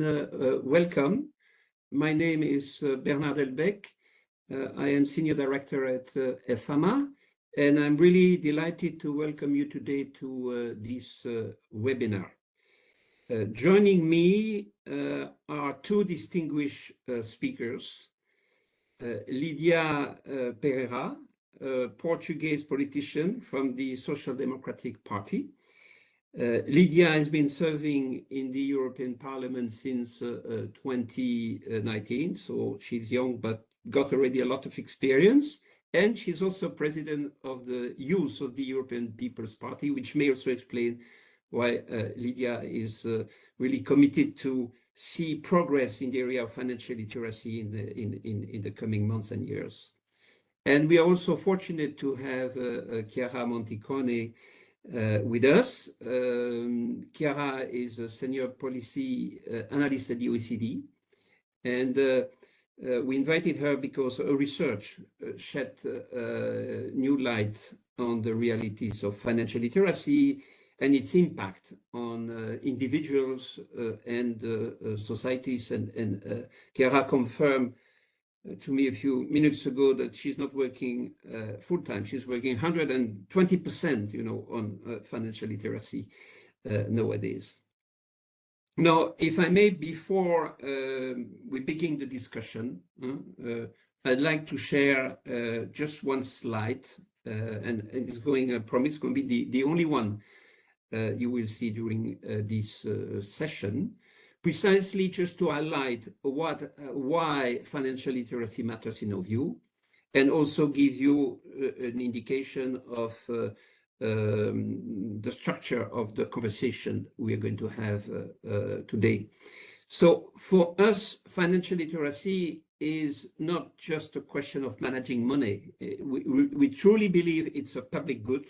Welcome. My name is Bernard Delbecq. I am Senior Director at EFAMA, and I'm really delighted to welcome you today to this webinar. Joining me are two distinguished speakers, Lídia Pereira, a Portuguese politician from the Social Democratic Party. Lídia has been serving in the European Parliament since 2019, so she's young but got already a lot of experience. And she's also president of the Youth of the European People's Party, which may also explain why Lídia is really committed to see progress in the area of financial literacy in the coming months and years. And we are also fortunate to have Chiara Monticone with us. Chiara is a senior policy analyst at the OECD, and we invited her because her research shed new light on the realities of financial literacy and its impact on individuals and societies. And Chiara confirmed to me a few minutes ago that she's not working full-time. She's working 120%, on financial literacy nowadays. Now, if I may, before we begin the discussion, I'd like to share just one slide, and it's going, I promise, going to be the only one you will see during this session, precisely just to highlight why financial literacy matters in our view, and also give you an indication of the structure of the conversation we are going to have today. So for us, financial literacy is not just a question of managing money. We truly believe it's a public good.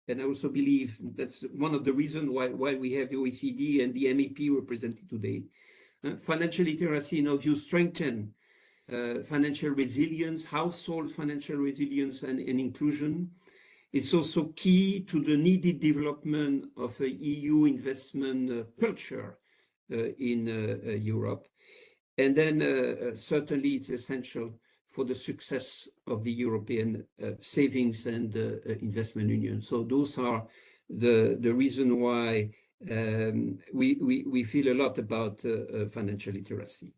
And I also believe that's one of the reasons why we have the OECD and the MEP represented today. Financial literacy, in our view, strengthen financial resilience, household financial resilience and inclusion. It's also key to the needed development of a EU investment culture in Europe. And then certainly it's essential for the success of the European savings and investment union. So those are the reason why we feel a lot about financial literacy.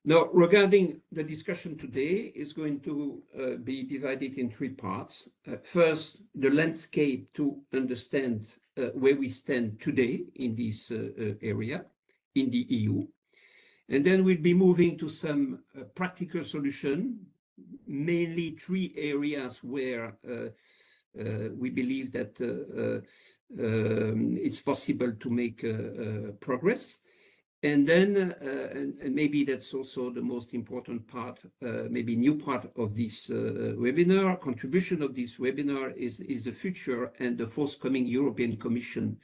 Now, regarding the discussion today, is going to be divided in three parts. First, the landscape to understand where we stand today in this area in the EU. And then we'll be moving to some practical solution, mainly three areas where we believe that it's possible to make progress. And then, and maybe that's also the most important part, maybe new part of this webinar, contribution of this webinar is the future and the forthcoming European Commission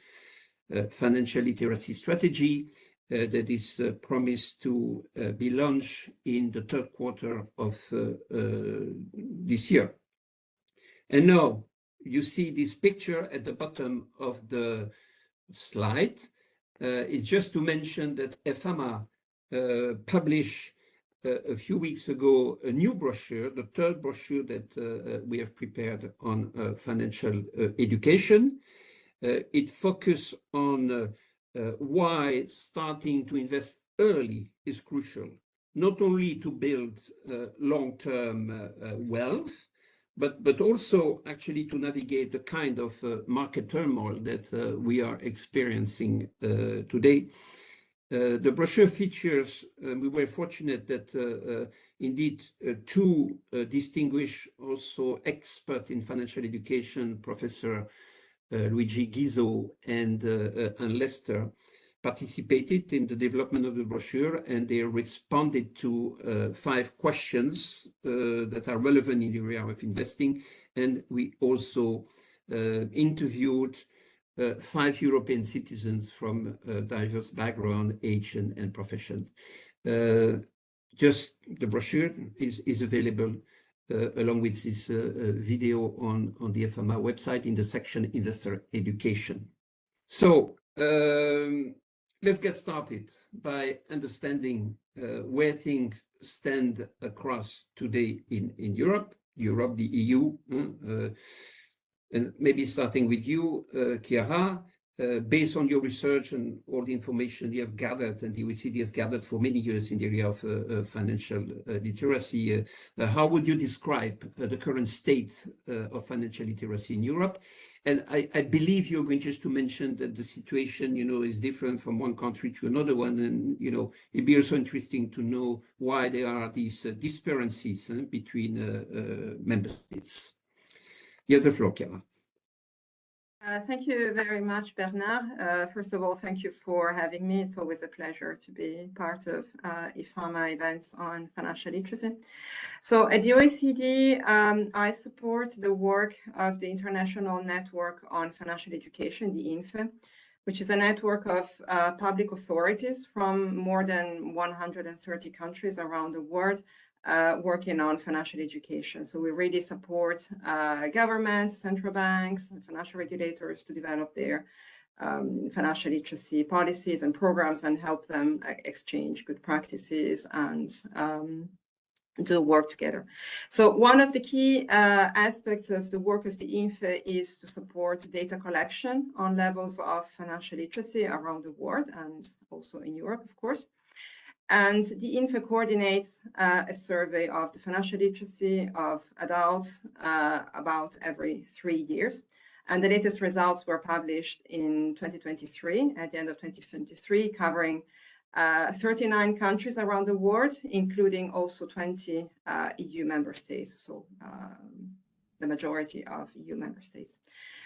financial literacy strategy that is promised to be launched in the third quarter of this year. And now you see this picture at the bottom of the slide. It's just to mention that EFAMA published a few weeks ago a new brochure, the third brochure that we have prepared on financial education. It focuses on why starting to invest early is crucial, not only to build long-term wealth, but also actually to navigate the kind of market turmoil that we are experiencing today. The brochure features, we were fortunate that indeed two distinguished also expert in financial education, Professor Luigi Ghiso and Anne Lester, participated in the development of the brochure, and they responded to 5 questions that are relevant in the area of investing. And we also interviewed 5 European citizens from diverse background, age, and profession. Just the brochure is available along with this video on the EFAMA website in the section Investor Education. So let's get started by understanding where things stand across today in Europe, the EU, and maybe starting with you, Chiara, based on your research and all the information you have gathered and the OECD has gathered for many years in the area of financial literacy, how would you describe the current state of financial literacy in Europe? And I believe you're going just to mention that the situation, is different from one country to another one. And, it'd be also interesting to know why there are these disparities between member states. You have the floor, Chiara. Thank you very much, Bernard. First of all, thank you for having me. It's always a pleasure to be part of EFAMA events on financial literacy. So at the OECD, I support the work of the International Network on Financial Education, the INFE, which is a network of public authorities from more than 130 countries around the world, working on financial education. So we really support governments, central banks, and financial regulators to develop their financial literacy policies and programs and help them exchange good practices and do work together. So one of the key aspects of the work of the INFE is to support data collection on levels of financial literacy around the world and also in Europe, of course. And the INFE coordinates a survey of the financial literacy of adults about every 3 years. And the latest results were published in 2023, at the end of 2023, covering 39 countries around the world, including also 20 EU member states, so the majority of EU member states.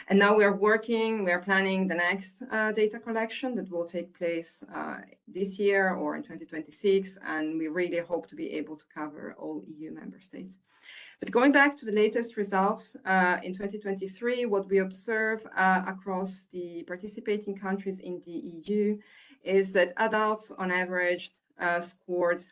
And now we are planning the next data collection that will take place this year or in 2026, and we really hope to be able to cover all EU member states. But going back to the latest results in 2023, what we observe across the participating countries in the EU is that adults on average scored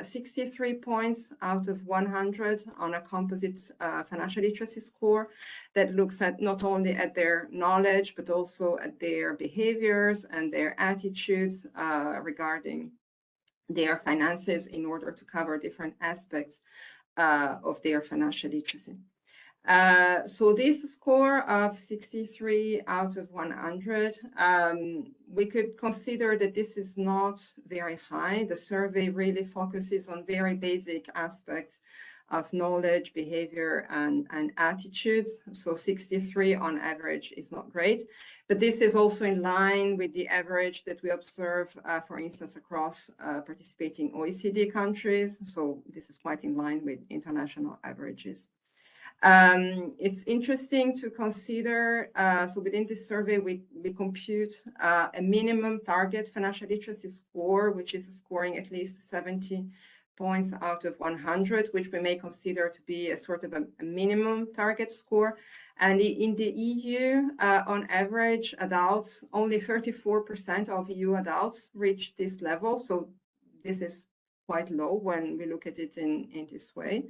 63 points out of 100 on a composite financial literacy score that looks at not only at their knowledge, but also at their behaviors and their attitudes regarding their finances in order to cover different aspects of their financial literacy. So this score of 63 out of 100, we could consider that this is not very high. The survey really focuses on very basic aspects of knowledge, behavior, and attitudes. So 63 on average is not great, but this is also in line with the average that we observe, for instance, across participating OECD countries. So this is quite in line with international averages. It's interesting to consider, so within this survey, we compute a minimum target financial literacy score, which is scoring at least 70 points out of 100, which we may consider to be a sort of a minimum target score. And in the EU, on average, adults, only 34% of EU adults reach this level. So this is quite low when we look at it in this way.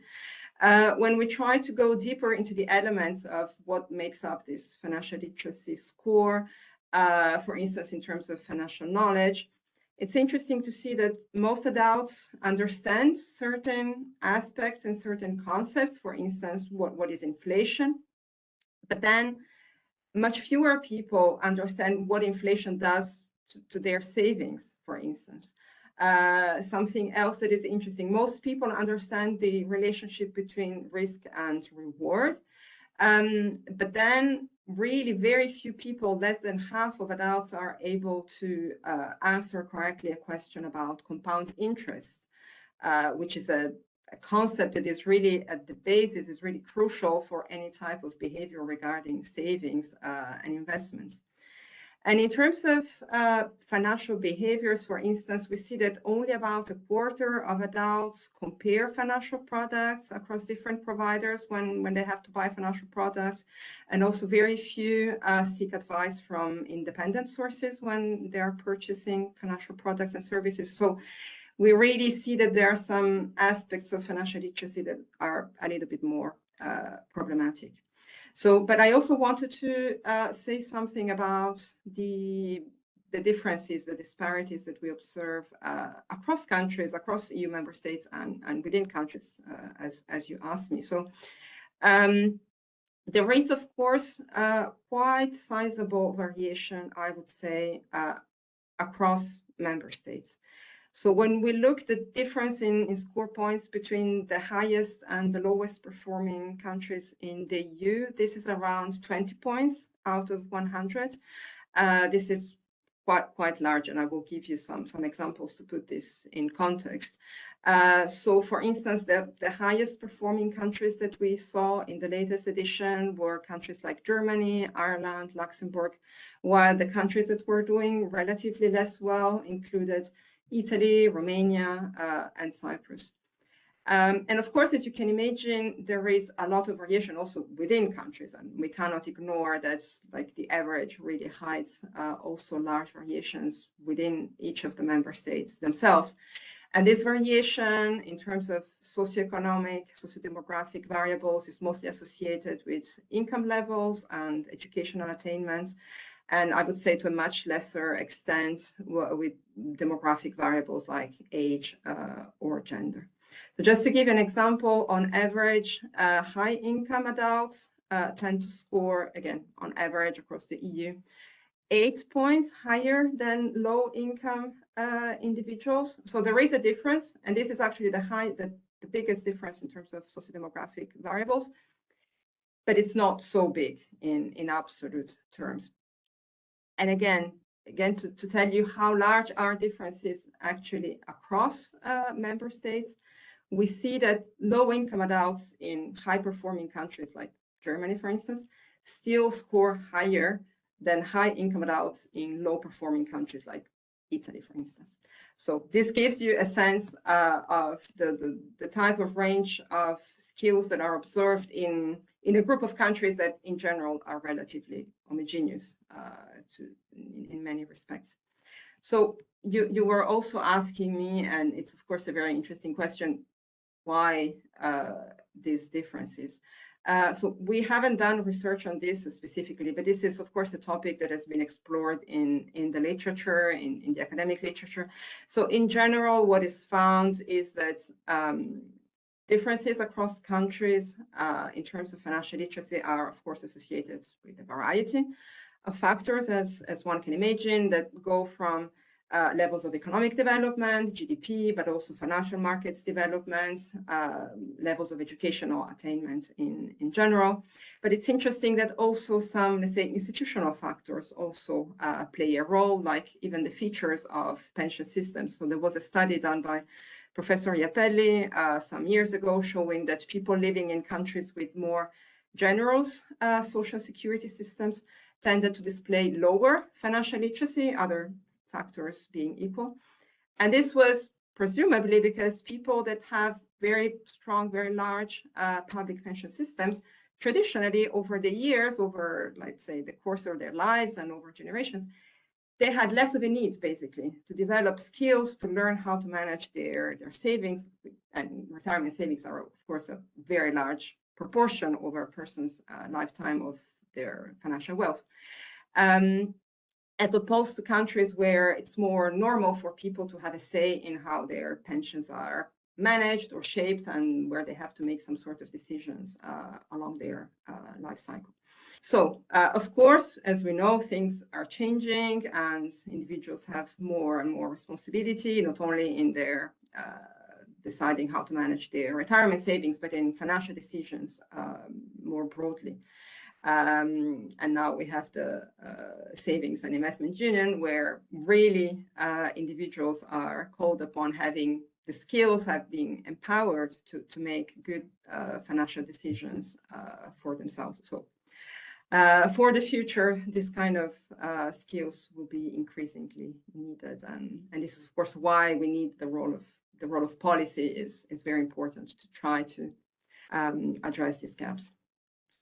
When we try to go deeper into the elements of what makes up this financial literacy score, for instance, in terms of financial knowledge, it's interesting to see that most adults understand certain aspects and certain concepts, for instance, what is inflation, but then much fewer people understand what inflation does to their savings, for instance. Something else that is interesting, most people understand the relationship between risk and reward, but then really very few people, less than half of adults, are able to answer correctly a question about compound interest, which is a concept that is really at the basis, is really crucial for any type of behavior regarding savings and investments. And in terms of financial behaviors, for instance, we see that only about a quarter of adults compare financial products across different providers when they have to buy financial products. And also very few seek advice from independent sources when they are purchasing financial products and services. So we really see that there are some aspects of financial literacy that are a little bit more problematic. So, but I also wanted to say something about the the differences, the disparities that we observe across countries, across EU member states, and within countries, as you asked me. So there is, of course, quite sizable variation, I would say, across member states. So when we look at the difference in score points between the highest and the lowest performing countries in the EU, this is around 20 points out of 100. This is quite large, and I will give you some examples to put this in context. So for instance, the highest performing countries that we saw in the latest edition were countries like Germany, Ireland, Luxembourg, while the countries that were doing relatively less well included Italy, Romania, and Cyprus. And of course, as you can imagine, there is a lot of variation also within countries, and we cannot ignore that like the average really hides also large variations within each of the member states themselves. And this variation in terms of socioeconomic, sociodemographic variables is mostly associated with income levels and educational attainments. And I would say to a much lesser extent with demographic variables like age or gender. So just to give an example, on average, high income adults tend to score, again, on average across the EU, 8 points higher than low income individuals. So there is a difference, and this is actually the biggest difference in terms of sociodemographic variables, but it's not so big in absolute terms. And again, to tell you how large are differences actually across member states, we see that low-income adults in high-performing countries like Germany, for instance, still score higher than high-income adults in low-performing countries like Italy, for instance. So this gives you a sense of the type of range of skills that are observed in a group of countries that in general are relatively homogeneous in many respects. So you were also asking me, and it's of course a very interesting question, why these differences. So we haven't done research on this specifically, but this is of course a topic that has been explored in the literature, in the academic literature. So in general, what is found is that differences across countries in terms of financial literacy are of course associated with a variety of factors, as one can imagine, that go from levels of economic development, GDP, but also financial markets developments, levels of educational attainment in general. But it's interesting that also some, let's say, institutional factors also play a role, like even the features of pension systems. So there was a study done by Professor Iapelli some years ago showing that people living in countries with more generous social security systems tended to display lower financial literacy, other factors being equal. And this was presumably because people that have very strong, very large public pension systems, traditionally over the years, over, let's say, the course of their lives and over generations, they had less of a need, basically, to develop skills, to learn how to manage their savings. And retirement savings are, of course, a very large proportion over a person's lifetime of their financial wealth. As opposed to countries where it's more normal for people to have a say in how their pensions are managed or shaped, and where they have to make some sort of decisions along their life cycle. So, of course, as we know, things are changing and individuals have more and more responsibility, not only in their deciding how to manage their retirement savings, but in financial decisions more broadly. And now we have the Savings and Investment Union, where really individuals are called upon having the skills, have been empowered to make good financial decisions for themselves. So for the future, this kind of skills will be increasingly needed. And this is, of course, why we need the role of policy is very important to try to address these gaps.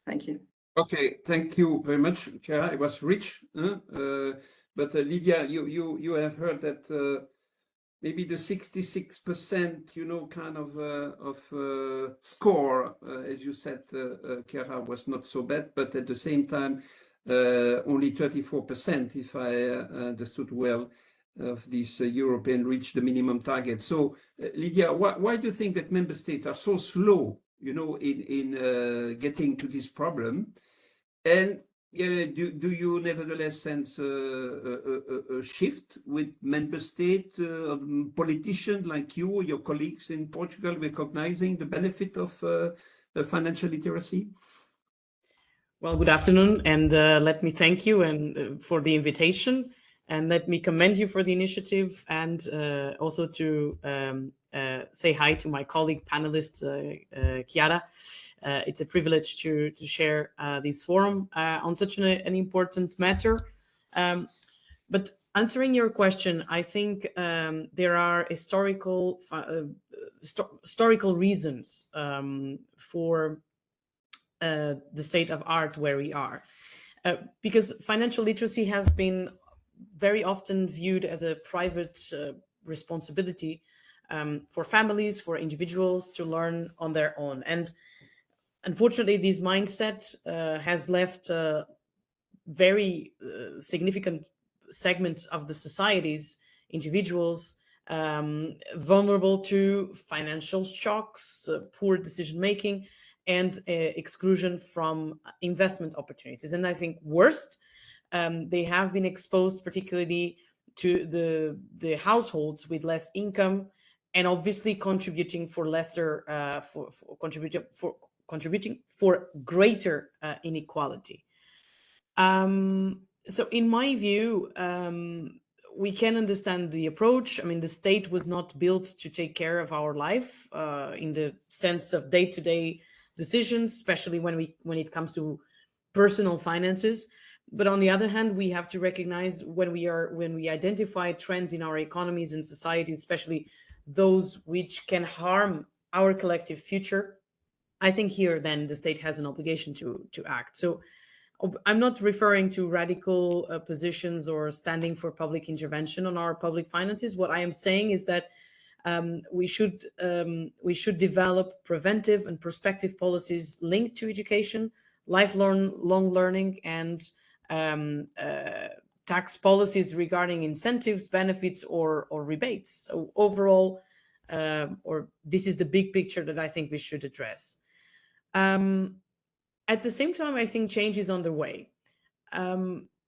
Thank you. Okay, thank you very much, Chiara. It was rich, but Lydia, you have heard that maybe the 66%, you know, kind of score, as you said, Chiara, was not so bad, but at the same time, only 34%, if I understood well, of these European reach the minimum target. So, Lydia, why do you think that member states are so slow, in getting to this problem? And do you nevertheless sense a shift with member state politicians like you, your colleagues in Portugal, recognizing the benefit of financial literacy? Well, good afternoon, and let me thank you and for the invitation, and let me commend you for the initiative, and also to say hi to my colleague panelist, Chiara. It's a privilege to share this forum on such an important matter. But answering your question, I think there are historical reasons for the state of art where we are, because financial literacy has been very often viewed as a private responsibility for families, for individuals to learn on their own. And unfortunately, this mindset has left very significant segments of the societies, individuals, vulnerable to financial shocks, poor decision making, and exclusion from investment opportunities. And I think worst, they have been exposed particularly to the households with less income, and obviously contributing for lesser contributing for greater inequality. So in my view, we can understand the approach. I mean, the state was not built to take care of our life in the sense of day-to-day decisions, especially when it comes to personal finances. But on the other hand, we have to recognize when we identify trends in our economies and societies, especially those which can harm our collective future, I think here then the state has an obligation to act. So I'm not referring to radical positions or standing for public intervention on our public finances. What I am saying is that we should develop preventive and prospective policies linked to education, lifelong learning, and tax policies regarding incentives, benefits, or rebates. So overall, this is the big picture that I think we should address. At the same time, I think change is on the way.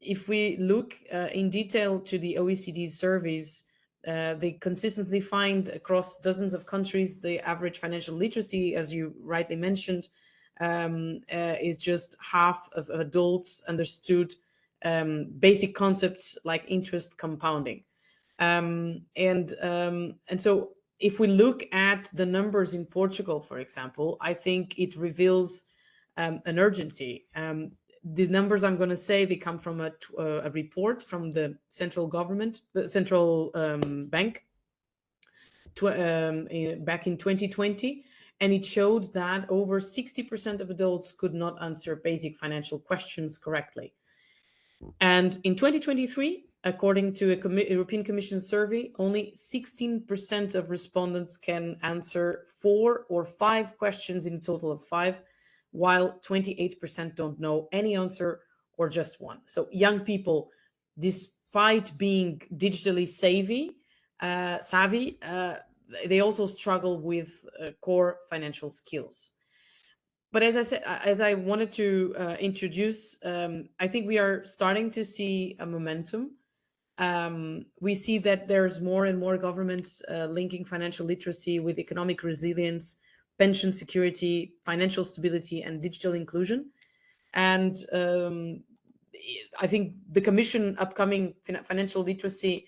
If we look in detail to the OECD surveys, they consistently find across dozens of countries the average financial literacy, as you rightly mentioned, is just half of adults understood basic concepts like interest compounding. And so if we look at the numbers in Portugal, for example, I think it reveals an urgency. The numbers I'm going to say, they come from a report from the central government, the central bank, back in 2020, and it showed that over 60% of adults could not answer basic financial questions correctly. And in 2023, according to a European Commission survey, only 16% of respondents can answer 4 or 5 questions in a total of 5, while 28% don't know any answer or just one. So young people, despite being digitally savvy, they also struggle with core financial skills. But as I said, as I wanted to introduce, I think we are starting to see a momentum. We see that there's more and more governments linking financial literacy with economic resilience, pension security, financial stability, and digital inclusion. And I think the Commission upcoming financial literacy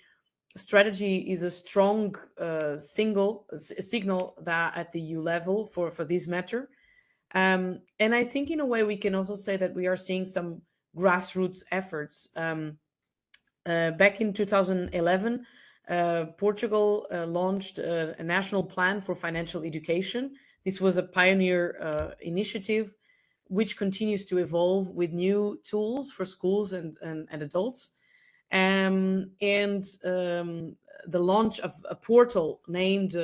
strategy is a strong signal that at the EU level for this matter. And I think in a way we can also say that we are seeing some grassroots efforts. Back in 2011, Portugal launched a national plan for financial education. This was a pioneer initiative which continues to evolve with new tools for schools and adults. And the launch of a portal named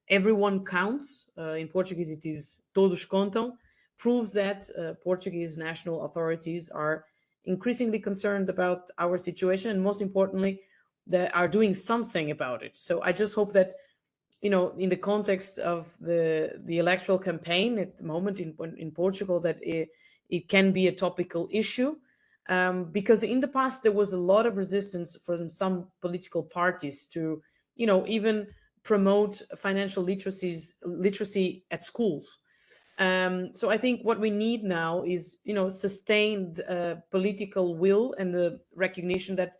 Everyone Counts, in Portuguese it is Todos Contam, proves that Portuguese national authorities are increasingly concerned about our situation, and most importantly, that are doing something about it. So I just hope that, you know, in the context of the electoral campaign at the moment in Portugal, that it can be a topical issue, because in the past there was a lot of resistance from some political parties to, you know, even promote financial literacy at schools. So I think what we need now is, you know, sustained political will and the recognition that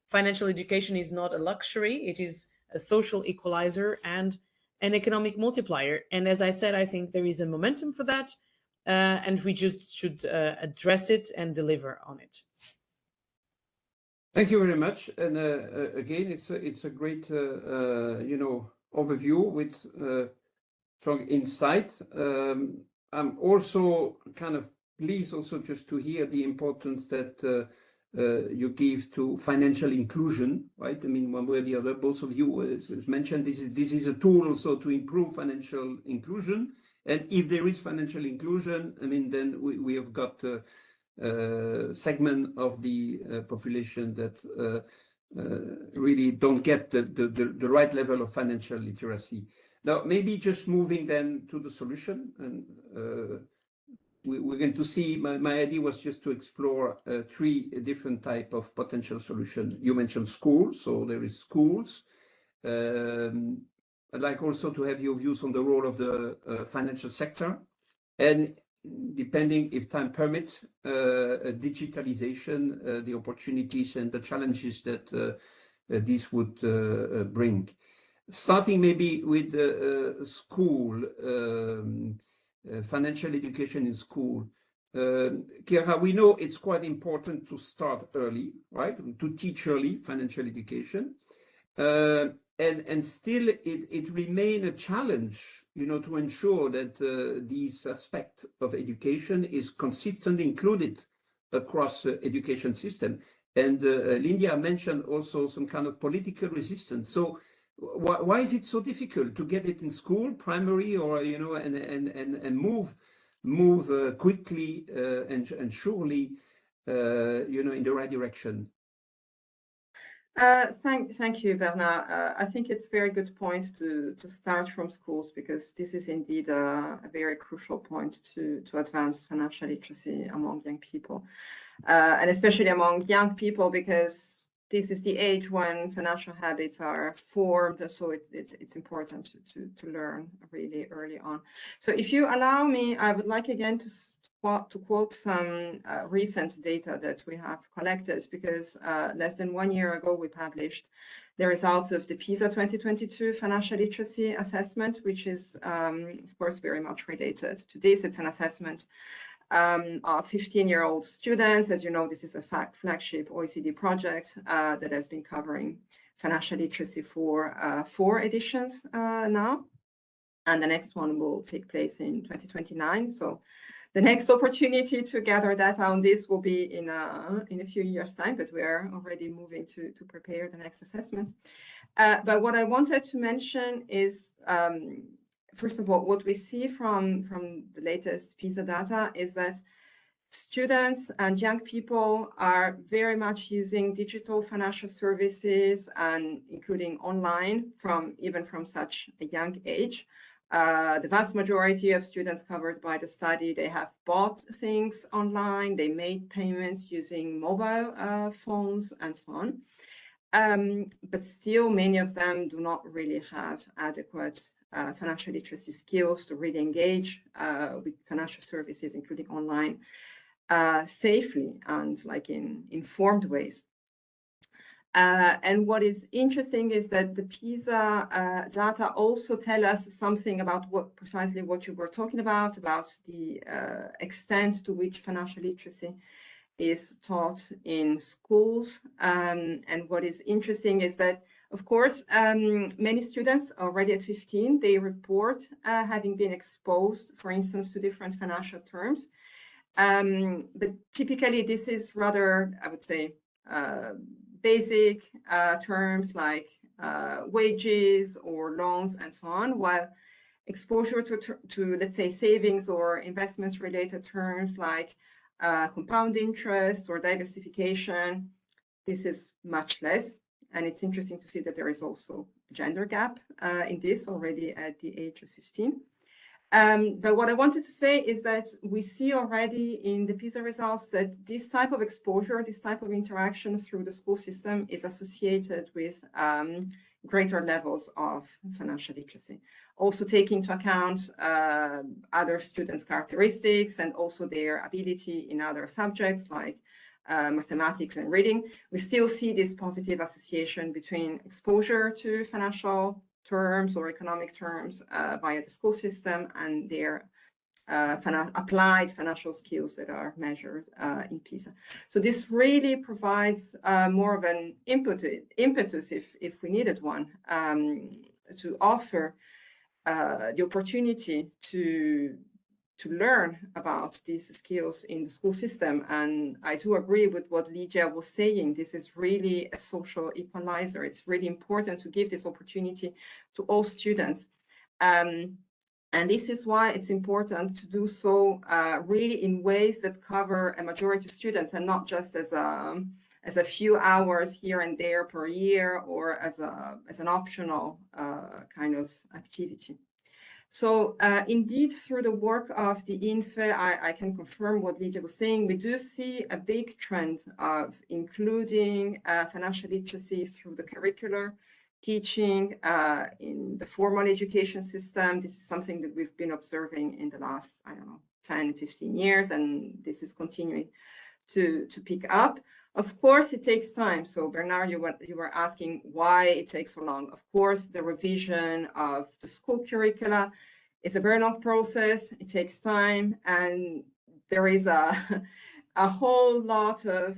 financial education is not a luxury, it is a social equalizer and an economic multiplier. And as I said, I think there is a momentum for that, and we just should address it and deliver on it. Thank you very much. And again, it's a great you know, overview with strong insight. I'm also kind of pleased also just to hear the importance that you give to financial inclusion, right? I mean, one way or the other, both of you mentioned this is a tool also to improve financial inclusion. And if there is financial inclusion, I mean, then we have got a segment of the population that really don't get the right level of financial literacy. Now, maybe just moving then to the solution, and we're going to see, my idea was just to explore 3 different type of potential solution. You mentioned schools, so there is schools. I'd like also to have your views on the role of the financial sector, and depending if time permits, digitalization, the opportunities and the challenges that this would bring. Starting maybe with school, financial education in school. Chiara, we know it's quite important to start early, right? To teach early financial education. And still it remains a challenge, you know, to ensure that this aspect of education is consistently included across the education system. And Lídia mentioned also some kind of political resistance. So why is it so difficult to get it in school, primary, or, you know, and move quickly and surely, you know, in the right direction? Thank you, Bernard. I think it's a very good point to start from schools, because this is indeed a very crucial point to advance financial literacy among young people, and especially among young people, because this is the age when financial habits are formed. So it's important to learn really early on. So if you allow me, I would like again to quote some recent data that we have collected, because less than 1 year ago, we published the results of the PISA 2022 financial literacy assessment, which is, of course, very much related to this. It's an assessment of 15-year-old students. As you know, this is a flagship OECD project that has been covering financial literacy for 4 editions now. And the next one will take place in 2029. So the next opportunity to gather data on this will be in a few years' time, but we are already moving to prepare the next assessment. But what I wanted to mention is, first of all, what we see from the latest PISA data is that students and young people are very much using digital financial services, and including online, even from such a young age. The vast majority of students covered by the study, they have bought things online, they made payments using mobile phones and so on. But still, many of them do not really have adequate financial literacy skills to really engage with financial services, including online, safely and like in informed ways. And what is interesting is that the PISA data also tell us something about precisely what you were talking about the extent to which financial literacy is taught in schools. And what is interesting is that, of course, many students already at 15, they report having been exposed, for instance, to different financial terms. But typically, this is rather, I would say, basic terms like wages or loans and so on, while exposure to let's say, savings or investments related terms like compound interest or diversification, this is much less. And it's interesting to see that there is also a gender gap in this already at the age of 15. But what I wanted to say is that we see already in the PISA results that this type of exposure, this type of interaction through the school system is associated with greater levels of financial literacy. Also taking into account other students' characteristics and also their ability in other subjects like mathematics and reading, we still see this positive association between exposure to financial terms or economic terms via the school system and their applied financial skills that are measured in PISA. So this really provides more of an impetus, if we needed one, to offer the opportunity to learn about these skills in the school system. And I do agree with what Lídia was saying. This is really a social equalizer. It's really important to give this opportunity to all students. And this is why it's important to do so really in ways that cover a majority of students and not just as a few hours here and there per year or as an optional kind of activity. So indeed, through the work of the INFE, I can confirm what Lídia was saying. We do see a big trend of including financial literacy through the curricular teaching in the formal education system. This is something that we've been observing in the last, 10, 15 years, and this is continuing to pick up. Of course, it takes time. So Bernard, you were asking why it takes so long. Of course, the revision of the school curricula is a very long process. It takes time, and there is a whole lot of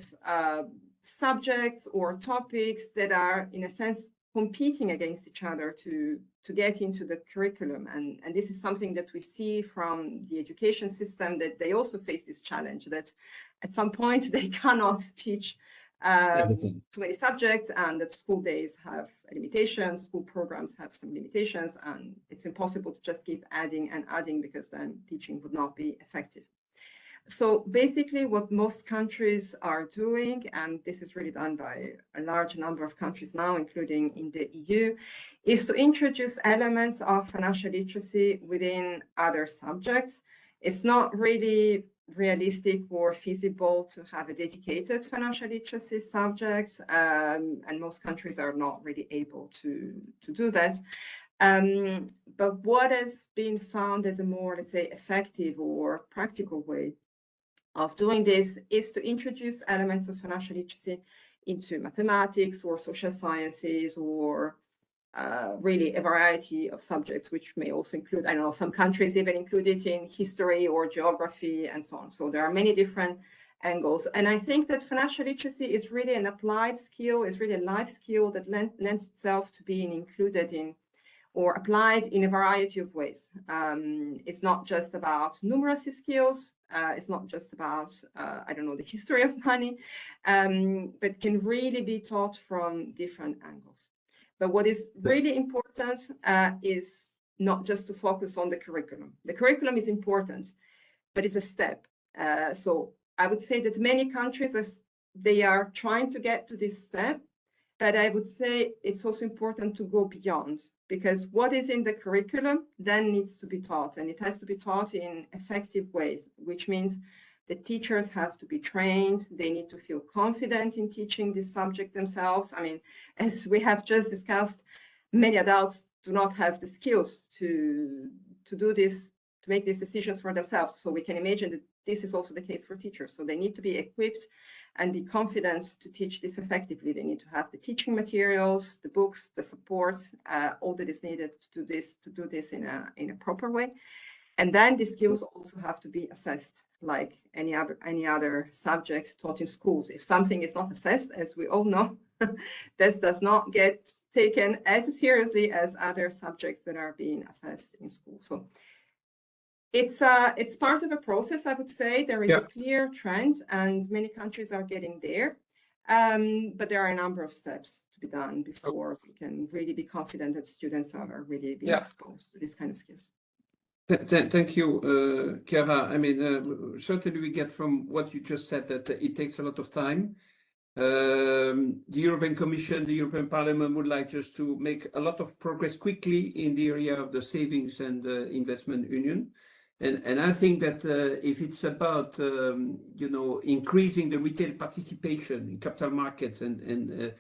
subjects or topics that are, in a sense, competing against each other to get into the curriculum. And this is something that we see from the education system, that they also face this challenge, that at some point they cannot teach too many subjects, and that school days have limitations, school programs have some limitations, and it's impossible to just keep adding and adding because then teaching would not be effective. So basically what most countries are doing, and this is really done by a large number of countries now, including in the EU, is to introduce elements of financial literacy within other subjects. It's not really realistic or feasible to have a dedicated financial literacy subject, and most countries are not really able to do that. But what has been found as a more, let's say, effective or practical way of doing this is to introduce elements of financial literacy into mathematics or social sciences or really a variety of subjects, which may also include, I don't know, some countries even include it in history or geography and so on. So there are many different angles. And I think that financial literacy is really an applied skill, is really a life skill that lends itself to being included in or applied in a variety of ways. It's not just about numeracy skills. It's not just about, I don't know, the history of money, but can really be taught from different angles. But what is really important is not just to focus on the curriculum. The curriculum is important, but it's a step. So I would say that many countries, they are trying to get to this step, but I would say it's also important to go beyond, because what is in the curriculum then needs to be taught, and it has to be taught in effective ways, which means the teachers have to be trained. They need to feel confident in teaching this subject themselves. I mean, as we have just discussed, many adults do not have the skills to do this, to make these decisions for themselves. So we can imagine that this is also the case for teachers. So they need to be equipped and be confident to teach this effectively. They need to have the teaching materials, the books, the supports, all that is needed to do this in a proper way. And then the skills also have to be assessed like any other subject taught in schools. If something is not assessed, as we all know, this does not get taken as seriously as other subjects that are being assessed in school. So it's part of a process, I would say. There is a clear trend, and many countries are getting there. But there are a number of steps to be done before we can really be confident that students are really being exposed to these kind of skills. Thank you, Chiara. I mean, certainly we get from what you just said that it takes a lot of time. The European Commission, the European Parliament would like just to make a lot of progress quickly in the area of the savings and investment union. And I think that if it's about, increasing the retail participation in capital markets and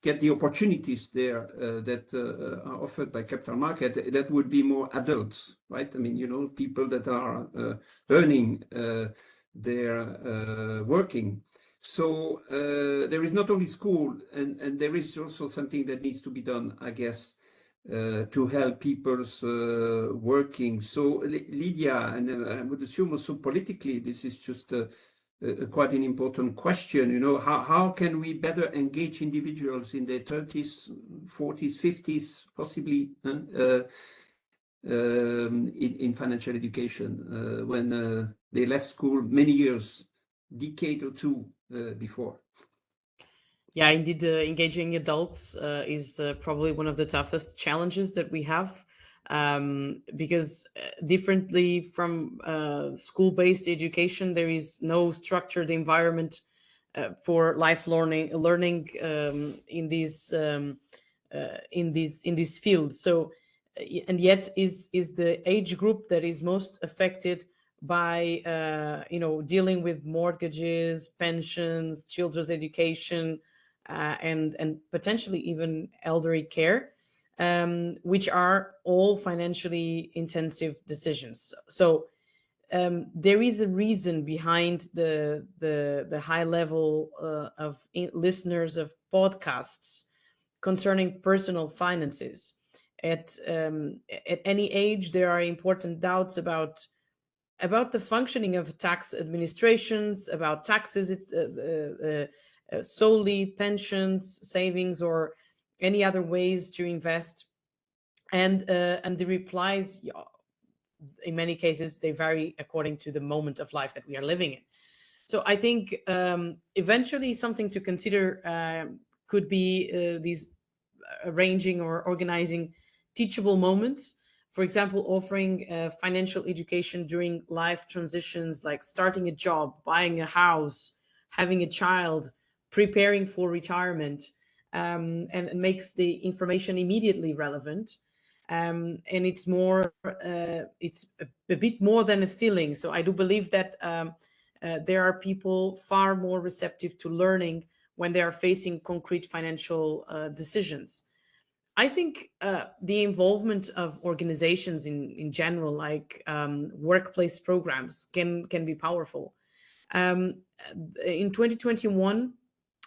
get the opportunities there that are offered by capital market, that would be more adults, right? I mean, people that are earning their working. So there is not only school, and there is also something that needs to be done, I guess, to help people's working. So Lydia, and I would assume also politically, this is just quite an important question. How can we better engage individuals in their 30s, 40s, 50s, possibly in financial education when they left school many years, decade or two before? Yeah, indeed, engaging adults is probably one of the toughest challenges that we have, because differently from school-based education, there is no structured environment for life learning in this field. So, and yet is the age group that is most affected by dealing with mortgages, pensions, children's education, and potentially even elderly care, which are all financially intensive decisions. So there is a reason behind the high level of listeners of podcasts concerning personal finances. At any age, there are important doubts about the functioning of tax administrations, about taxes, solely pensions, savings, or any other ways to invest. And the replies, in many cases, they vary according to the moment of life that we are living in. So I think eventually something to consider could be these arranging or organizing teachable moments. For example, offering financial education during life transitions, like starting a job, buying a house, having a child, preparing for retirement, and makes the information immediately relevant. And it's a bit more than a feeling. So I do believe that there are people far more receptive to learning when they are facing concrete financial decisions. I think the involvement of organizations in general, like workplace programs, can be powerful. In 2021,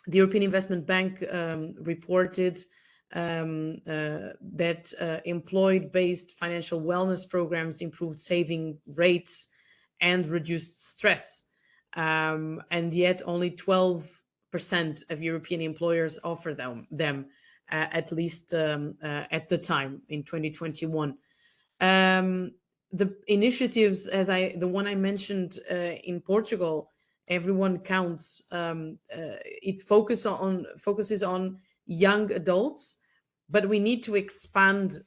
the European Investment Bank reported that employed-based financial wellness programs improved saving rates and reduced stress. And yet only 12% of European employers offer them at least at the time in 2021. The initiatives, the one I mentioned in Portugal, Everyone Counts, it focuses on young adults, but we need to expand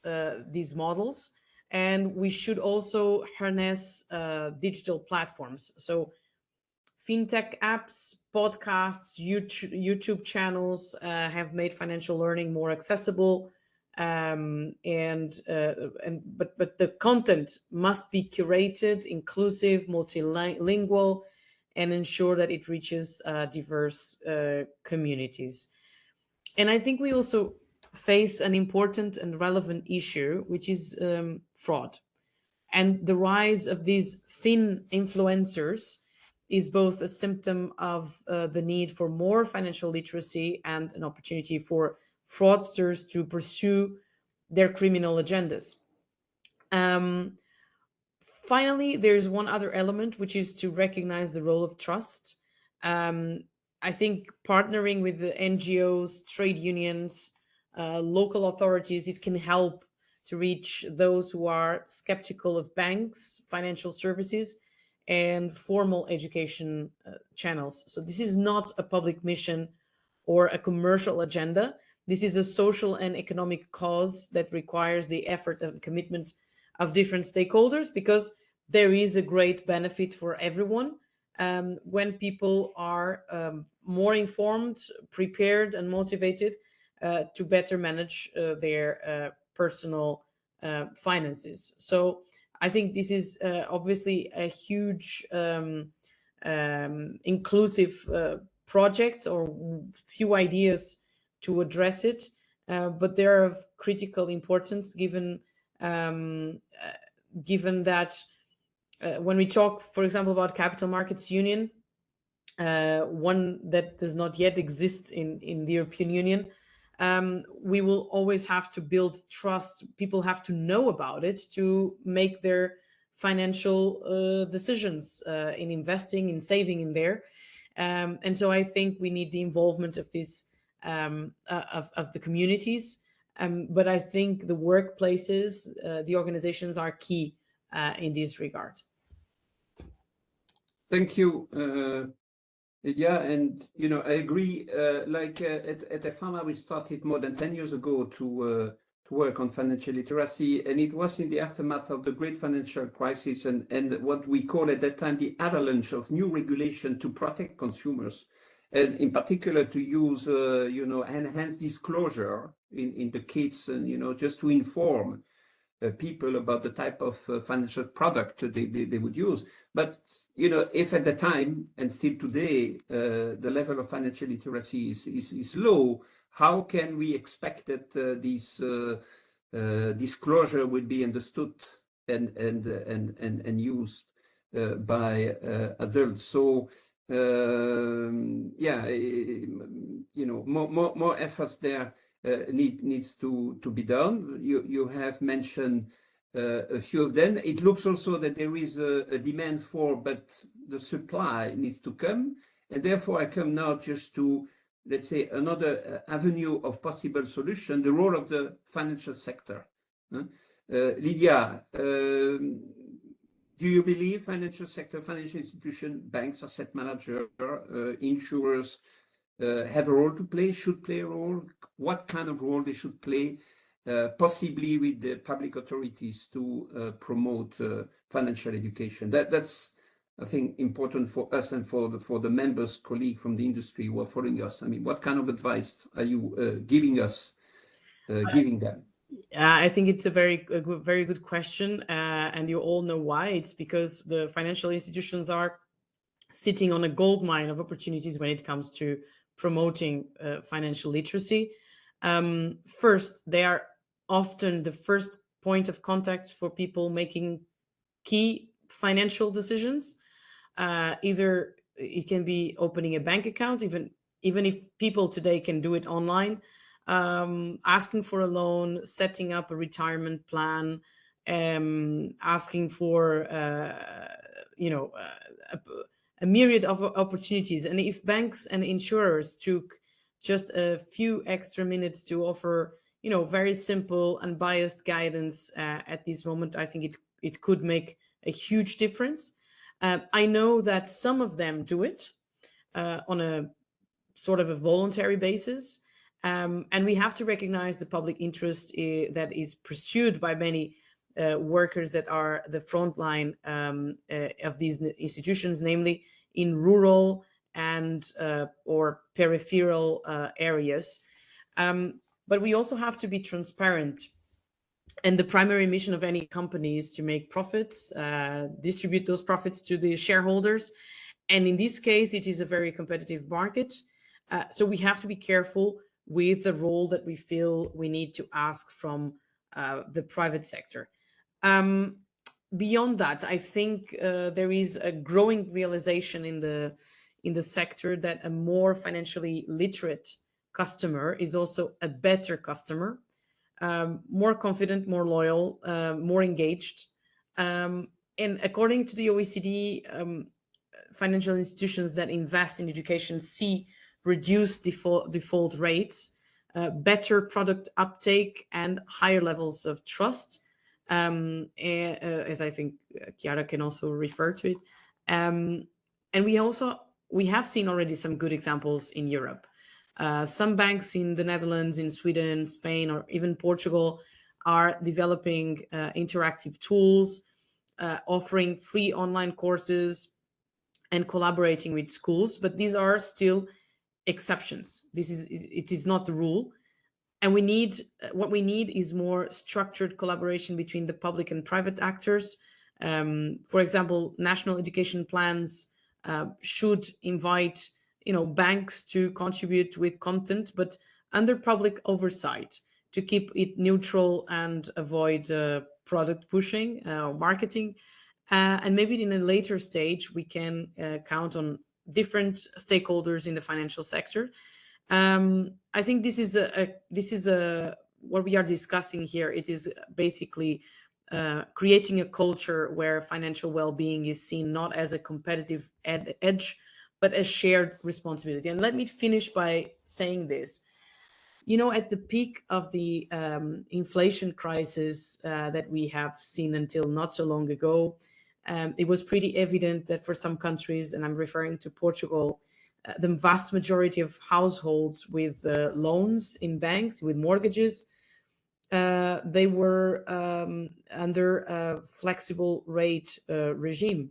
these models, and we should also harness digital platforms. So fintech apps, podcasts, YouTube channels have made financial learning more accessible, but the content must be curated, inclusive, multilingual, and ensure that it reaches diverse communities. And I think we also face an important and relevant issue, which is fraud. And the rise of these influencers is both a symptom of the need for more financial literacy and an opportunity for fraudsters to pursue their criminal agendas. Finally, there's one other element, which is to recognize the role of trust. I think partnering with the NGOs, trade unions, local authorities, it can help to reach those who are skeptical of banks, financial services, and formal education channels. So this is not a public mission or a commercial agenda. This is a social and economic cause that requires the effort and commitment of different stakeholders, because there is a great benefit for everyone when people are more informed, prepared, and motivated to better manage their personal finances. So I think this is obviously a huge inclusive project, or few ideas to address it, but they're of critical importance given that when we talk, for example, about capital markets union, one that does not yet exist in the European Union, we will always have to build trust. People have to know about it to make their financial decisions in investing, in saving in there. And so I think we need the involvement of this of the communities. But I think the workplaces, the organizations are key in this regard. Thank you, Lydia. And I agree. At EFAMA, we started more than 10 years ago to work on financial literacy, and it was in the aftermath of the great financial crisis and what we call at that time the avalanche of new regulation to protect consumers, and in particular to use enhanced disclosure in the kits, and just to inform people about the type of financial product they would use. But if at the time and still today the level of financial literacy is low, how can we expect that this disclosure will be understood and used by adults? So more efforts there needs to be done. You have mentioned a few of them. It looks also that there is a demand for, but the supply needs to come. And therefore, I come now just to, let's say, another avenue of possible solution, the role of the financial sector. Lydia, do you believe financial sector, financial institution, banks, asset manager, insurers have a role to play, should play a role? What kind of role they should play, possibly with the public authorities to promote financial education? That's, I think, important for us and for the members, colleagues from the industry who are following us. I mean, what kind of advice are you giving them? I think it's a very good question, and you all know why. It's because the financial institutions are sitting on a gold mine of opportunities when it comes to promoting financial literacy. First, they are often the first point of contact for people making key financial decisions. Either it can be opening a bank account, even if people today can do it online, asking for a loan, setting up a retirement plan, asking for a myriad of opportunities. And if banks and insurers took just a few extra minutes to offer, very simple, unbiased guidance at this moment, I think it could make a huge difference. I know that some of them do it on a sort of a voluntary basis. And we have to recognize the public interest that is pursued by many workers that are the front line of these institutions, namely in rural and or peripheral areas. But we also have to be transparent. And the primary mission of any company is to make profits, distribute those profits to the shareholders. And in this case, it is a very competitive market. So we have to be careful with the role that we feel we need to ask from the private sector. Beyond that, I think there is a growing realization in the sector that a more financially literate customer is also a better customer, more confident, more loyal, more engaged. And according to the OECD, financial institutions that invest in education see reduced default rates, better product uptake, and higher levels of trust, as I think Chiara can also refer to it. And we have seen already some good examples in Europe. Some banks in the Netherlands, in Sweden, Spain, or even Portugal are developing interactive tools, offering free online courses, and collaborating with schools. But these are still exceptions. It is not the rule. And what we need is more structured collaboration between the public and private actors. For example, national education plans should invite, banks to contribute with content, but under public oversight to keep it neutral and avoid product pushing, marketing. And maybe in a later stage, we can count on different stakeholders in the financial sector. I think this is what we are discussing here. It is basically creating a culture where financial well-being is seen not as a competitive edge, but as shared responsibility. And let me finish by saying this. At the peak of the inflation crisis that we have seen until not so long ago, it was pretty evident that for some countries, and I'm referring to Portugal, the vast majority of households with loans in banks, with mortgages, they were under a flexible rate regime,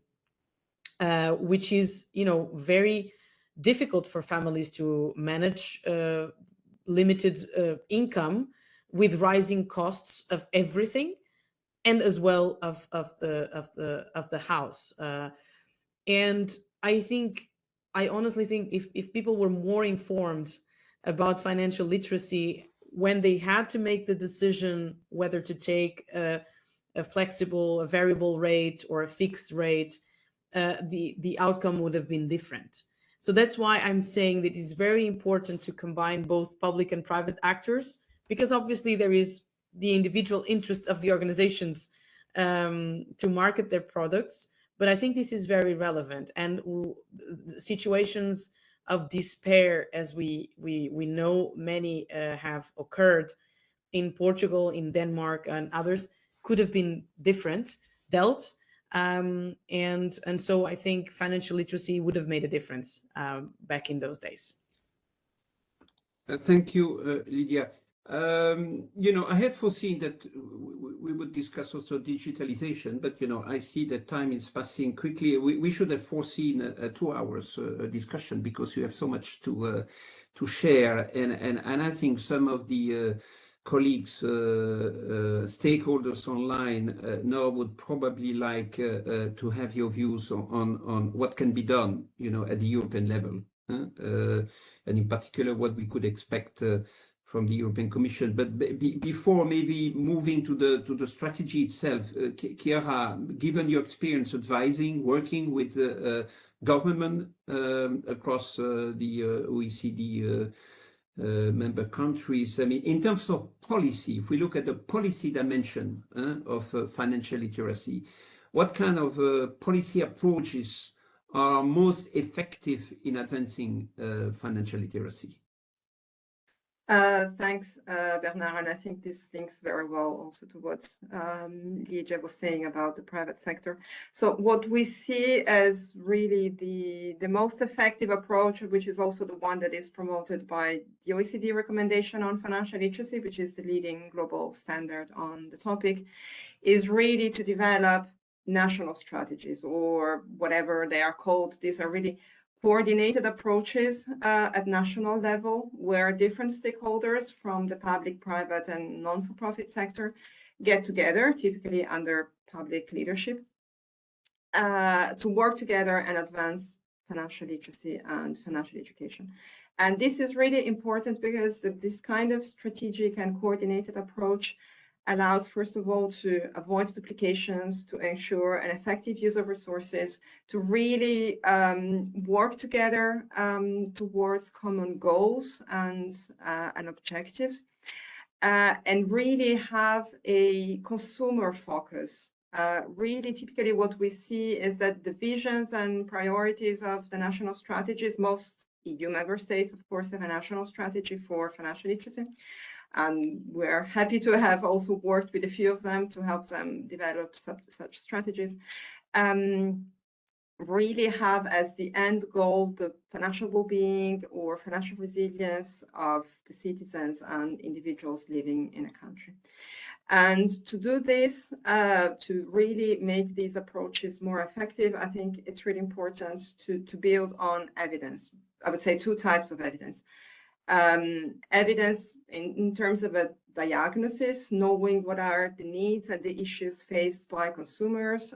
which is, very difficult for families to manage limited income with rising costs of everything, and as well of the house. And I honestly think if people were more informed about financial literacy when they had to make the decision whether to take a variable rate or a fixed rate, the outcome would have been different. So that's why I'm saying that it's very important to combine both public and private actors, because obviously there is the individual interest of the organizations to market their products. But I think this is very relevant, and situations of despair, as we know many have occurred in Portugal, in Denmark, and others, could have been dealt. And so I think financial literacy would have made a difference back in those days. Thank you, Lydia. I had foreseen that we would discuss also digitalization, but I see that time is passing quickly. We should have foreseen a 2 hours discussion, because you have so much to share, and I think some of the colleagues, stakeholders online now would probably like to have your views on what can be done, at the European level, and in particular what we could expect from the European Commission. But before maybe moving to the strategy itself, Chiara, given your experience advising, working with government across the OECD member countries, I mean, in terms of policy, if we look at the policy dimension of financial literacy, what kind of policy approaches are most effective in advancing financial literacy? Thanks, Bernard, and I think this links very well also to what Lídia was saying about the private sector. So what we see as really the most effective approach, which is also the one that is promoted by the OECD recommendation on financial literacy, which is the leading global standard on the topic, is really to develop national strategies, or whatever they are called. These are really coordinated approaches at national level, where different stakeholders from the public, private, and non-for-profit sector get together, typically under public leadership, to work together and advance financial literacy and financial education. And this is really important because this kind of strategic and coordinated approach allows, first of all, to avoid duplications, to ensure an effective use of resources, to really work together towards common goals and objectives, and really have a consumer focus. Really, typically what we see is that the visions and priorities of the national strategies, most EU member states, of course, have a national strategy for financial literacy. And we're happy to have also worked with a few of them to help them develop such strategies. Really have as the end goal the financial well-being or financial resilience of the citizens and individuals living in a country. And to do this, to really make these approaches more effective, I think it's really important to build on evidence. I would say two types of evidence. Evidence in terms of a diagnosis, knowing what are the needs and the issues faced by consumers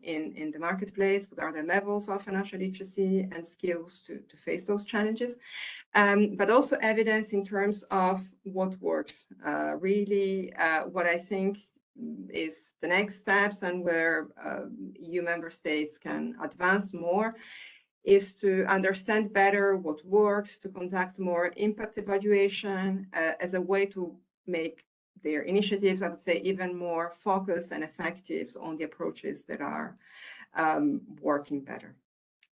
in the marketplace, what are the levels of financial literacy and skills to face those challenges, but also evidence in terms of what works. Really, what I think is the next steps and where EU member states can advance more is to understand better what works, to conduct more impact evaluation as a way to make their initiatives, I would say, even more focused and effective on the approaches that are working better.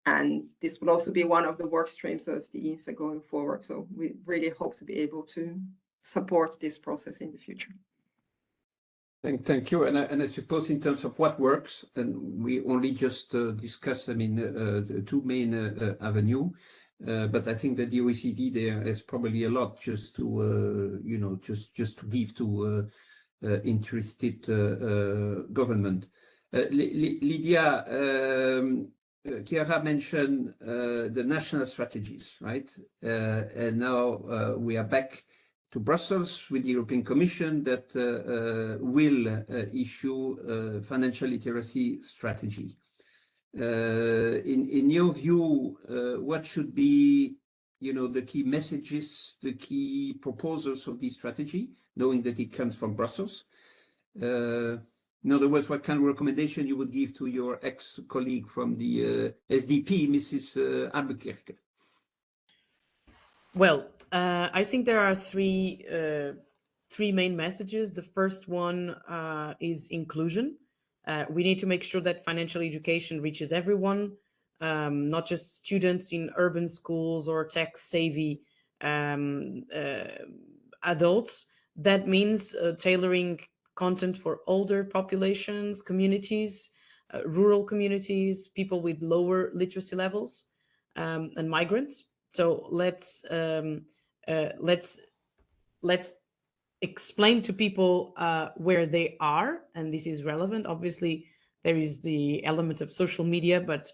And this will also be one of the work streams of the EFA going forward. So we really hope to be able to support this process in the future. Thank you. And I suppose in terms of what works, and we only just discussed, the two main avenues, but I think that the OECD there has probably a lot just to, just to give to interested government. Lydia, Chiara mentioned the national strategies, right? And now we are back to Brussels with the European Commission that will issue a financial literacy strategy. In your view, what should be, the key messages, the key proposals of this strategy, knowing that it comes from Brussels? In other words, what kind of recommendation you would give to your ex-colleague from the SDP, Mrs. Albuquerque? Well, I think there are three main messages. The first one is inclusion. We need to make sure that financial education reaches everyone, not just students in urban schools or tech-savvy adults. That means tailoring content for older populations, communities, rural communities, people with lower literacy levels, and migrants. So let's explain to people where they are, and this is relevant. Obviously, there is the element of social media, but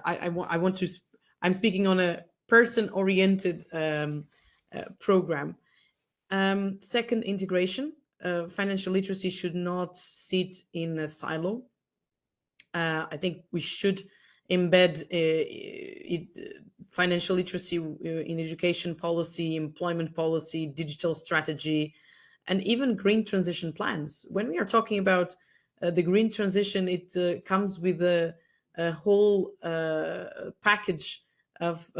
I'm speaking on a person-oriented program. Second, integration. Financial literacy should not sit in a silo. I think we should embed financial literacy in education policy, employment policy, digital strategy, and even green transition plans. When we are talking about the green transition, it comes with a whole package of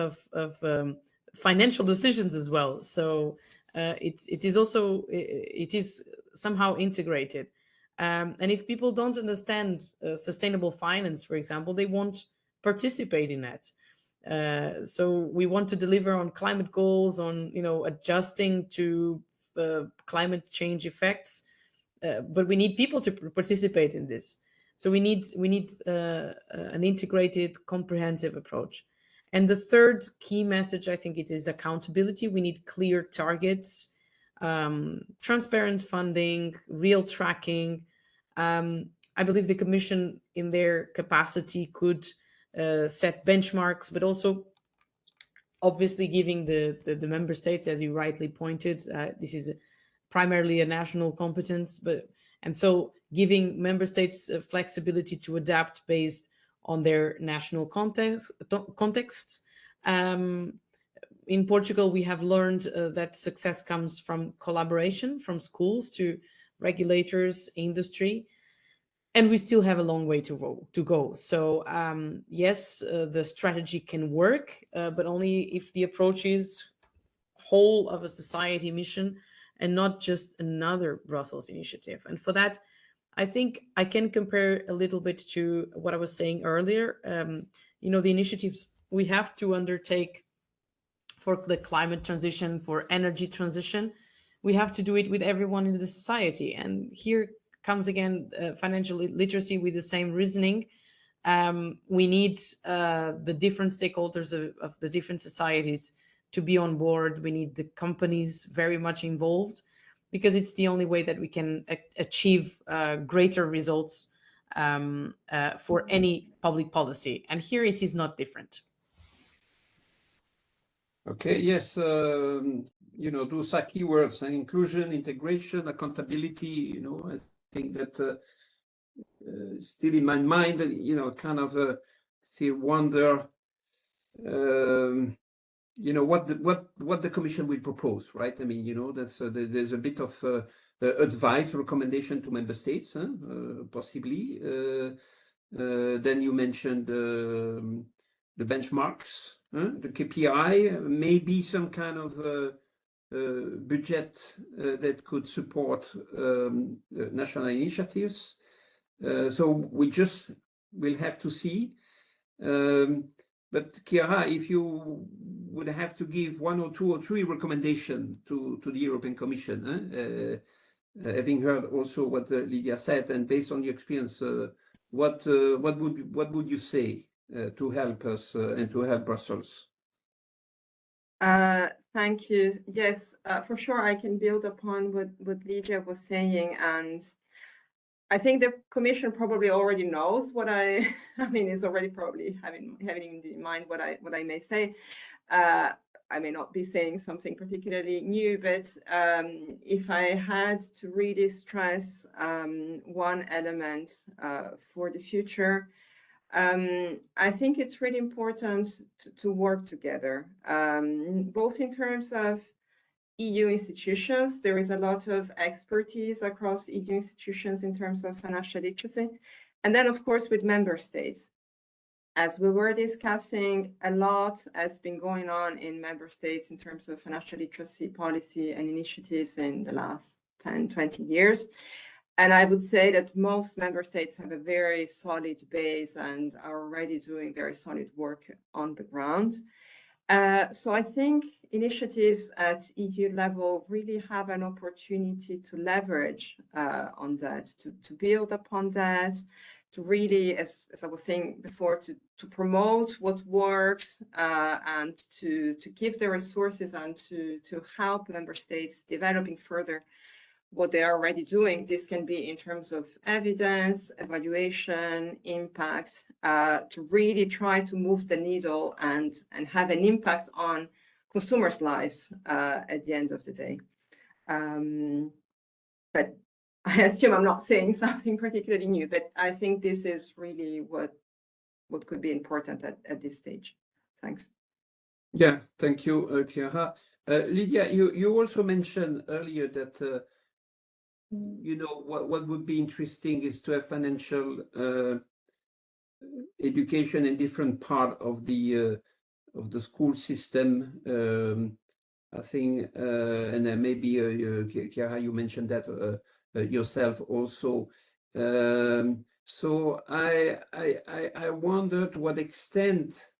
financial decisions as well. So it is somehow integrated. And if people don't understand sustainable finance, for example, they won't participate in that. So we want to deliver on climate goals, on adjusting to climate change effects, but we need people to participate in this. So we need an integrated, comprehensive approach. And the third key message, I think, it is accountability. We need clear targets, transparent funding, real tracking. I believe the Commission, in their capacity, could set benchmarks, but also obviously giving the member states, as you rightly pointed, this is primarily a national competence, and so giving member states flexibility to adapt based on their national contexts. In Portugal, we have learned that success comes from collaboration, from schools to regulators, industry, and we still have a long way to go. So yes, the strategy can work, but only if the approach is whole of a society mission and not just another Brussels initiative. And for that, I think I can compare a little bit to what I was saying earlier. The initiatives we have to undertake for the climate transition, for energy transition, we have to do it with everyone in the society. And here comes again financial literacy with the same reasoning. We need the different stakeholders of the different societies to be on board. We need the companies very much involved. because it's the only way that we can achieve greater results for any public policy. And here it is not different. Okay, yes, those are keywords, inclusion, integration, accountability, I think that still in my mind, kind of still wonder, what the Commission will propose, right? I mean, that's there's a bit of advice, recommendation to member states, possibly. Then you mentioned the benchmarks, the KPI, maybe some kind of budget that could support national initiatives. So we'll have to see. But Chiara, if you would have to give 1 or 2 or 3 recommendations to the European Commission, having heard also what Lídia said, and based on your experience, what would you say to help us and to help Brussels? Thank you. Yes, for sure, I can build upon what Lídia was saying, and I think the Commission probably already knows what I mean, is already probably having in mind what I may say. I may not be saying something particularly new, but if I had to really stress one element for the future, I think it's really important to work together, both in terms of EU institutions. There is a lot of expertise across EU institutions in terms of financial literacy. And then, of course, with member states. As we were discussing, a lot has been going on in member states in terms of financial literacy policy and initiatives in the last 10, 20 years. And I would say that most member states have a very solid base and are already doing very solid work on the ground. So I think initiatives at EU level really have an opportunity to leverage on that, to build upon that, to really, as I was saying before, to promote what works and to give the resources and to help member states developing further what they are already doing. This can be in terms of evidence, evaluation, impact, to really try to move the needle and have an impact on consumers' lives at the end of the day. But I assume I'm not saying something particularly new, but I think this is really what could be important at this stage. Thanks. Yeah, thank you, Chiara. Lídia, you also mentioned earlier that what would be interesting is to have financial education in different part of the school system. I think, and then maybe Chiara, you mentioned that yourself also. So I wonder to what extent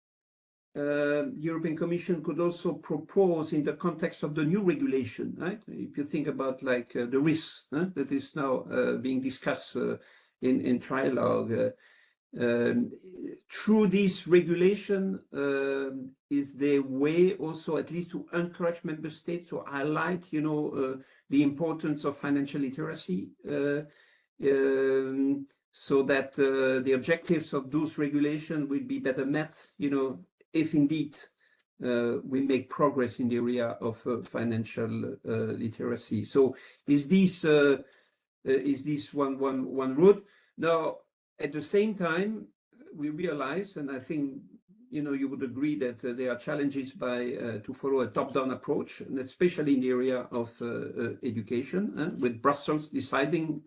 the European Commission could also propose in the context of the new regulation, right? If you think about like the risks that is now being discussed in trialogue, through this regulation, is the way also at least to encourage member states to highlight, the importance of financial literacy, so that the objectives of those regulations will be better met, if indeed we make progress in the area of financial literacy. So is this one route? Now, at the same time, we realize, and I think you would agree that there are challenges to follow a top-down approach, and especially in the area of education, with Brussels deciding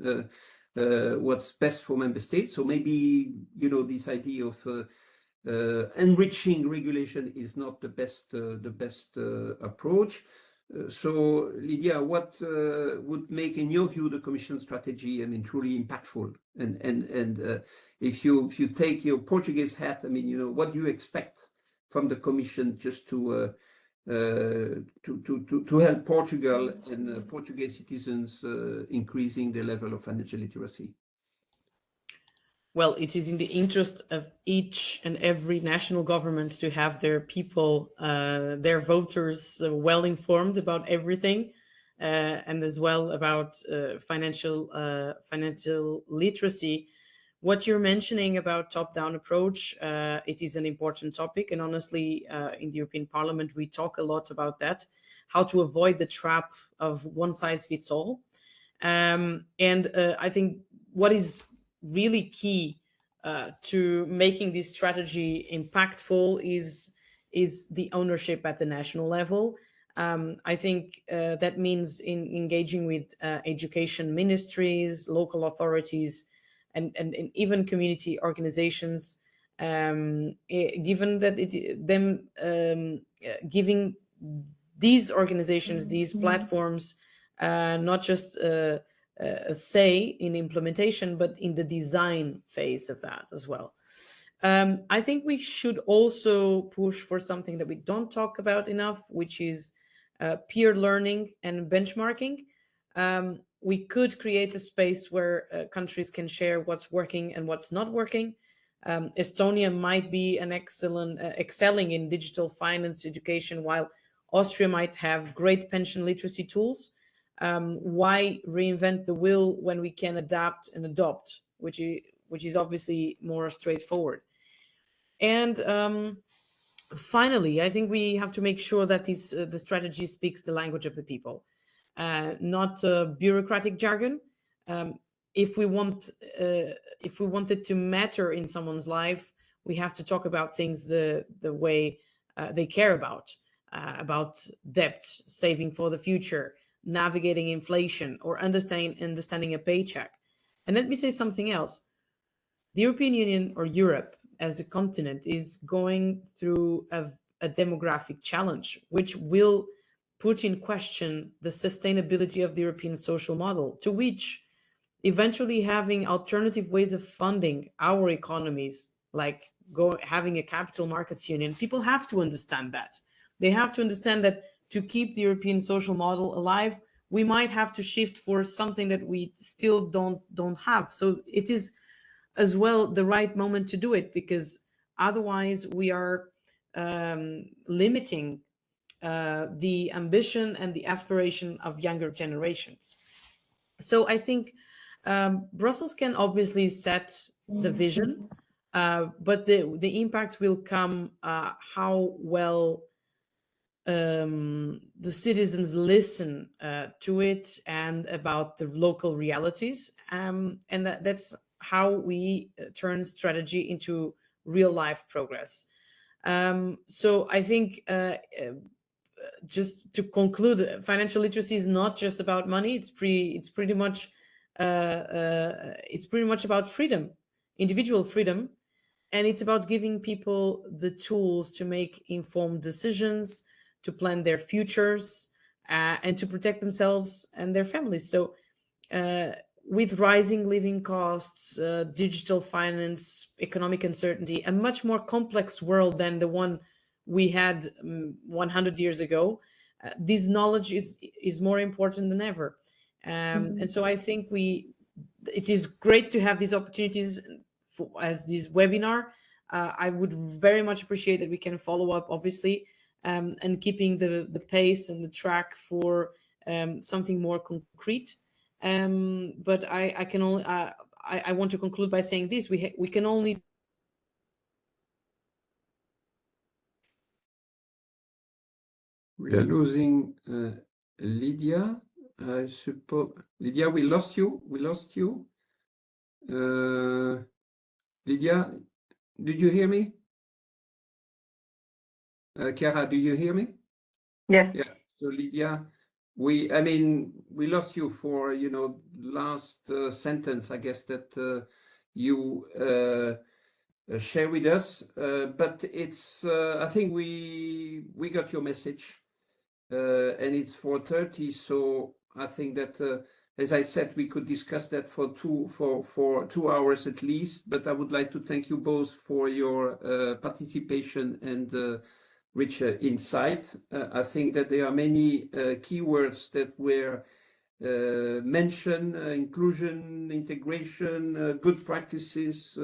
what's best for member states. So maybe this idea of enriching regulation is not the best approach. So Lídia, what would make, in your view, the Commission strategy, truly impactful? And if you take your Portuguese hat, what do you expect from the Commission just to help Portugal and Portuguese citizens increasing their level of financial literacy? Well, it is in the interest of each and every national government to have their people, their voters, well informed about everything. and as well about financial literacy. What you're mentioning about top-down approach, it is an important topic. And honestly, in the European Parliament, we talk a lot about that, how to avoid the trap of one size fits all. And I think what is really key to making this strategy impactful is the ownership at the national level. I think that means engaging with education ministries, local authorities, and even community organizations, given that giving these organizations, these platforms, not just a say in implementation, but in the design phase of that as well. I think we should also push for something that we don't talk about enough, which is peer learning and benchmarking. We could create a space where countries can share what's working and what's not working. Estonia might be an excelling in digital finance education, while Austria might have great pension literacy tools. Why reinvent the wheel when we can adapt and adopt, which is obviously more straightforward. And finally, I think we have to make sure that the strategy speaks the language of the people. Not bureaucratic jargon. If we want it to matter in someone's life, we have to talk about things the way they care about debt, saving for the future, navigating inflation, or understanding a paycheck. And let me say something else. The European Union, or Europe as a continent, is going through a demographic challenge, which will put in question the sustainability of the European social model, to which eventually having alternative ways of funding our economies, like having a capital markets union, people have to understand that. They have to understand that to keep the European social model alive, we might have to shift for something that we still don't have. So it is as well the right moment to do it, because otherwise we are limiting the ambition and the aspiration of younger generations. So I think Brussels can obviously set the vision, but the impact will come how well the citizens listen to it and about the local realities. And that's how we turn strategy into real life progress. So I think just to conclude, financial literacy is not just about money. It's pretty much about freedom, individual freedom, and it's about giving people the tools to make informed decisions, to plan their futures, and to protect themselves and their families. So with rising living costs, digital finance, economic uncertainty, a much more complex world than the one we had 100 years ago, this knowledge is more important than ever. And so I think it is great to have these opportunities as this webinar. I would very much appreciate that we can follow up, obviously, and keeping the pace and the track for something more concrete. But I can only I want to conclude by saying this: we can only. We are losing Lydia. I suppose Lydia, we lost you. Lydia, did you hear me? Chiara, do you hear me? Yes. Yeah. So Lydia, we lost you for last sentence, I guess, that you share with us. But it's I think we got your message, and it's 4:30. So I think that as I said, we could discuss that for 2 hours at least. But I would like to thank you both for your participation and rich insight. I think that there are many keywords that were mentioned: inclusion, integration, good practices,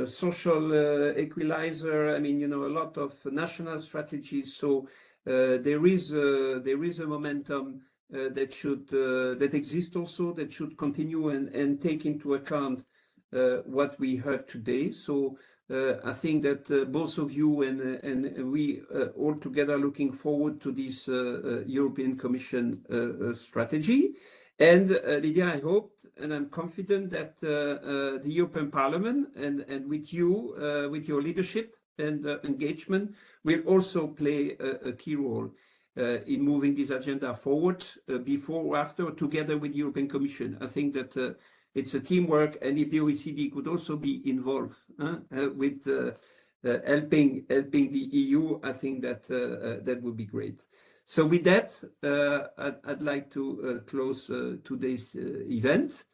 social equalizer. A lot of national strategies. So there is a momentum that exists also, that should continue and take into account what we heard today. So I think that both of you and we all together looking forward to this European Commission strategy. And Lydia, I hope and I'm confident that the European Parliament and with you, with your leadership and engagement, will also play a key role in moving this agenda forward before or after, together with the European Commission. I think that it's a teamwork, and if the OECD could also be involved with helping the EU, I think that that would be great. So with that, I'd like to close today's event.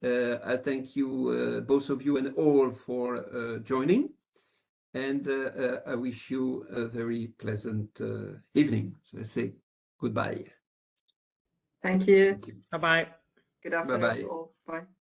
I thank you, both of you and all, for joining. And I wish you a very pleasant evening. So I say goodbye. Thank you. Thank you. Bye-bye. Good afternoon Bye-bye. to all. Bye.